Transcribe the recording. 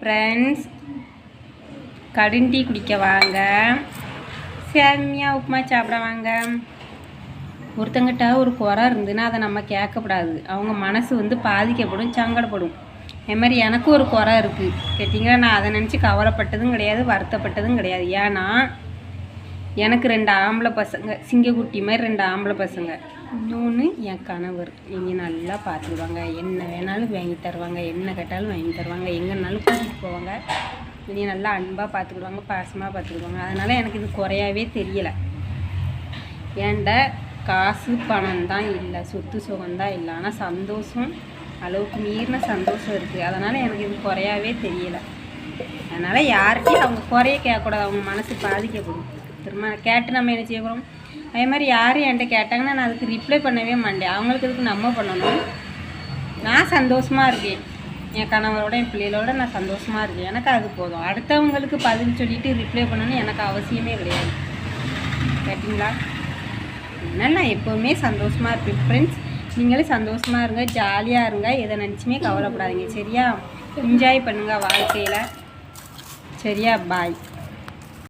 Friends, கடும் tea குடிக்க வாங்க, சேமியா உப்புமா சாப்பிட வாங்க. ஒருத்தங்கிட்ட ஒரு குறை இருந்துன்னா அதை நம்ம கேட்கக்கூடாது. அவங்க மனசு பாதிக்கப்படும், சங்கடப்படும். அது மாதிரி எனக்கு ஒரு குறை இருக்குது கேட்டிங்கன்னா, நான் அதை நினச்சி கவலைப்பட்டதும் கிடையாது, வருத்தப்பட்டதும் கிடையாது. ஏன்னா எனக்கு 2 ஆம்பளை பசங்க, சிங்கக்குட்டி மாதிரி 2 ஆம்பளை பசங்க. இன்னொன்று என் கணவர். நீங்கள் நல்லா பார்த்துக்குவாங்க, என்ன வேணாலும் வாங்கி தருவாங்க, என்ன கேட்டாலும் வாங்கி தருவாங்க, எங்கேனாலும் கூட்டிகிட்டு போவாங்க. நீங்கள் நல்லா அன்பாக பார்த்துக்கிடுவாங்க, பாசமாக பார்த்துக்கிடுவாங்க. அதனால் எனக்கு இது குறையாவே தெரியலை. ஏன்ட காசு பணம் தான் இல்லை, சொத்து சுகம்தான் இல்லை, ஆனால் சந்தோஷம் அளவுக்கு மீறின சந்தோஷம் இருக்குது. அதனால் எனக்கு இது குறையாவே தெரியலை. அதனால் யார்கிட்டையும் அவங்க குறைய கேட்கக்கூடாது, அவங்க மனசு பாதிக்கப்படும். திரும்ப கேட்டு நம்ம என்ன செய்யணும். அதே மாதிரி யாரும் என்கிட்ட கேட்டாங்கன்னா நான் அதுக்கு ரிப்ளை பண்ணவே மாட்டேன். அவங்களுக்கு இதுக்கு நம்ம பண்ணணும். நான் சந்தோஷமாக இருக்கேன், என் கணவரோட என் பிள்ளைகளோட நான் சந்தோஷமாக இருக்கேன். எனக்கு அது போதும். அடுத்தவங்களுக்கு பதில் சொல்லிவிட்டு ரிப்ளை பண்ணணும்னு எனக்கு அவசியமே கிடையாது. கேட்டிங்களா? அதனால் நான் எப்போவுமே சந்தோஷமாக இருப்பேன். ஃப்ரெண்ட்ஸ், நீங்களும் சந்தோஷமாக இருங்க, ஜாலியாக இருங்க, எதை நினச்சுமே கவலைப்படாதீங்க. சரியா? என்ஜாய் பண்ணுங்கள் வாழ்க்கையில். சரியா? பாய்.